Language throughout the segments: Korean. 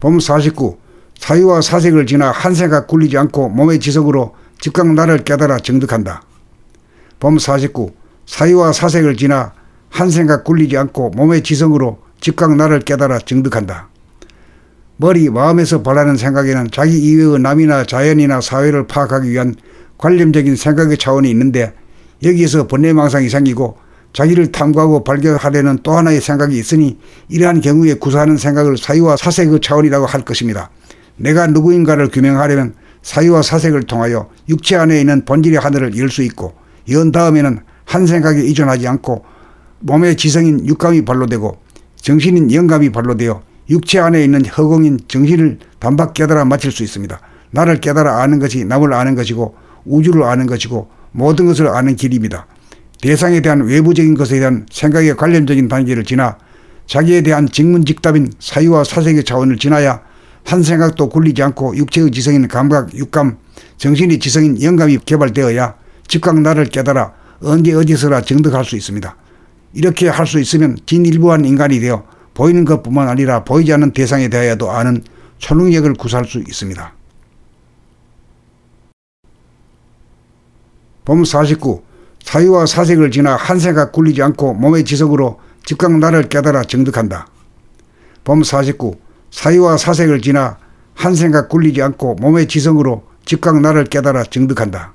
봄 49. 사유와 사색을 지나 한 생각 굴리지 않고 몸의 지성으로 즉각 나를 깨달아 정득한다. 봄 49. 사유와 사색을 지나 한 생각 굴리지 않고 몸의 지성으로 즉각 나를 깨달아 정득한다. 머리, 마음에서 벌하는 생각에는 자기 이외의 남이나 자연이나 사회를 파악하기 위한 관념적인 생각의 차원이 있는데, 여기에서 번뇌망상이 생기고 자기를 탐구하고 발견하려는 또 하나의 생각이 있으니 이러한 경우에 구사하는 생각을 사유와 사색의 차원이라고 할 것입니다. 내가 누구인가를 규명하려면 사유와 사색을 통하여 육체 안에 있는 본질의 하늘을 열 수 있고, 연 다음에는 한 생각에 의존하지 않고 몸의 지성인 육감이 발로되고 정신인 영감이 발로되어 육체 안에 있는 허공인 정신을 단박 깨달아 마칠 수 있습니다. 나를 깨달아 아는 것이 남을 아는 것이고 우주를 아는 것이고 모든 것을 아는 길입니다. 대상에 대한 외부적인 것에 대한 생각의 관념적인 단계를 지나 자기에 대한 직문직답인 사유와 사색의 차원을 지나야 한 생각도 굴리지 않고 육체의 지성인 감각, 육감, 정신의 지성인 영감이 개발되어야 즉각 나를 깨달아 언제 어디서나 정득할 수 있습니다. 이렇게 할 수 있으면 진일보한 인간이 되어 보이는 것뿐만 아니라 보이지 않는 대상에 대하여도 아는 초능력을 구사할 수 있습니다. 봄 49. 사유와 사색을 지나 한 생각 굴리지 않고 몸의 지성으로 즉각 나를 깨달아 정득한다. 봄 49. 사유와 사색을 지나 한 생각 굴리지 않고 몸의 지성으로 즉각 나를 깨달아 정득한다.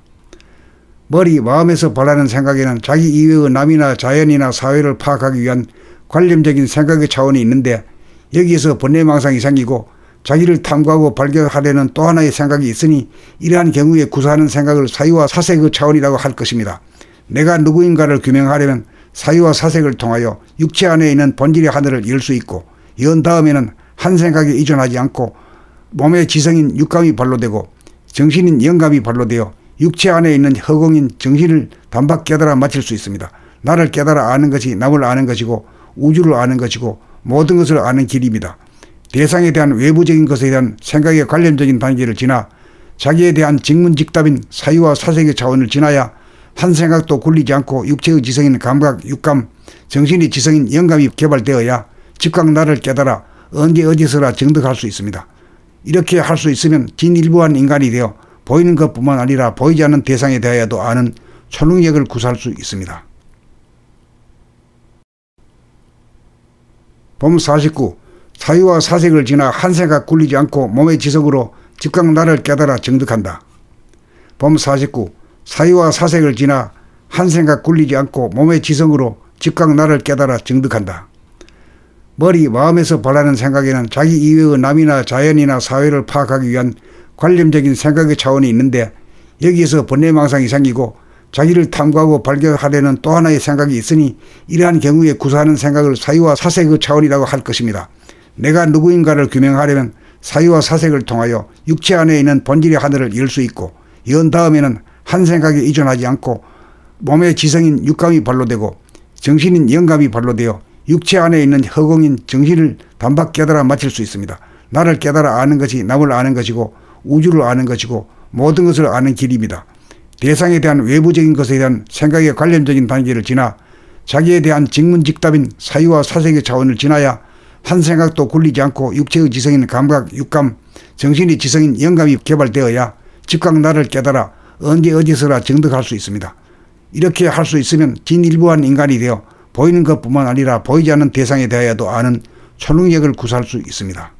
머리, 마음에서 벌하는 생각에는 자기 이외의 남이나 자연이나 사회를 파악하기 위한 관념적인 생각의 차원이 있는데, 여기에서 번뇌망상이 생기고 자기를 탐구하고 발견하려는 또 하나의 생각이 있으니 이러한 경우에 구사하는 생각을 사유와 사색의 차원이라고 할 것입니다. 내가 누구인가를 규명하려면 사유와 사색을 통하여 육체 안에 있는 본질의 하늘을 열 수 있고, 연 다음에는 한 생각에 의존하지 않고 몸의 지성인 육감이 발로되고 정신인 영감이 발로되어 육체 안에 있는 허공인 정신을 단박 깨달아 마칠 수 있습니다. 나를 깨달아 아는 것이 남을 아는 것이고 우주를 아는 것이고 모든 것을 아는 길입니다. 대상에 대한 외부적인 것에 대한 생각의 관념적인 단계를 지나 자기에 대한 직문직답인 사유와 사색의 차원을 지나야 한 생각도 굴리지 않고 육체의 지성인 감각, 육감, 정신의 지성인 영감이 개발되어야 즉각 나를 깨달아 언제 어디서나 정득할 수 있습니다. 이렇게 할 수 있으면 진일보한 인간이 되어 보이는 것뿐만 아니라 보이지 않는 대상에 대하여도 아는 초능력을 구사할 수 있습니다. 봄 49. 사유와 사색을 지나 한 생각 굴리지 않고 몸의 지성으로 즉각 나를 깨달아 정득한다. 봄 49. 사유와 사색을 지나 한 생각 굴리지 않고 몸의 지성으로 즉각 나를 깨달아 정득한다. 머리, 마음에서 벌하는 생각에는 자기 이외의 남이나 자연이나 사회를 파악하기 위한 관념적인 생각의 차원이 있는데, 여기에서 번뇌망상이 생기고 자기를 탐구하고 발견하려는 또 하나의 생각이 있으니 이러한 경우에 구사하는 생각을 사유와 사색의 차원이라고 할 것입니다. 내가 누구인가를 규명하려면 사유와 사색을 통하여 육체 안에 있는 본질의 하늘을 열 수 있고, 연 다음에는 한 생각에 의존하지 않고 몸의 지성인 육감이 발로되고 정신인 영감이 발로되어 육체 안에 있는 허공인 정신을 단박 깨달아 마칠 수 있습니다. 나를 깨달아 아는 것이 남을 아는 것이고 우주를 아는 것이고 모든 것을 아는 길입니다. 대상에 대한 외부적인 것에 대한 생각의 관념적인 단계를 지나 자기에 대한 직문직답인 사유와 사색의 차원을 지나야 한 생각도 굴리지 않고 육체의 지성인 감각, 육감, 정신의 지성인 영감이 개발되어야 즉각 나를 깨달아 언제 어디서나 정득할 수 있습니다. 이렇게 할 수 있으면 진일보한 인간이 되어 보이는 것뿐만 아니라 보이지 않는 대상에 대하여도 아는 초능력을 구사할 수 있습니다.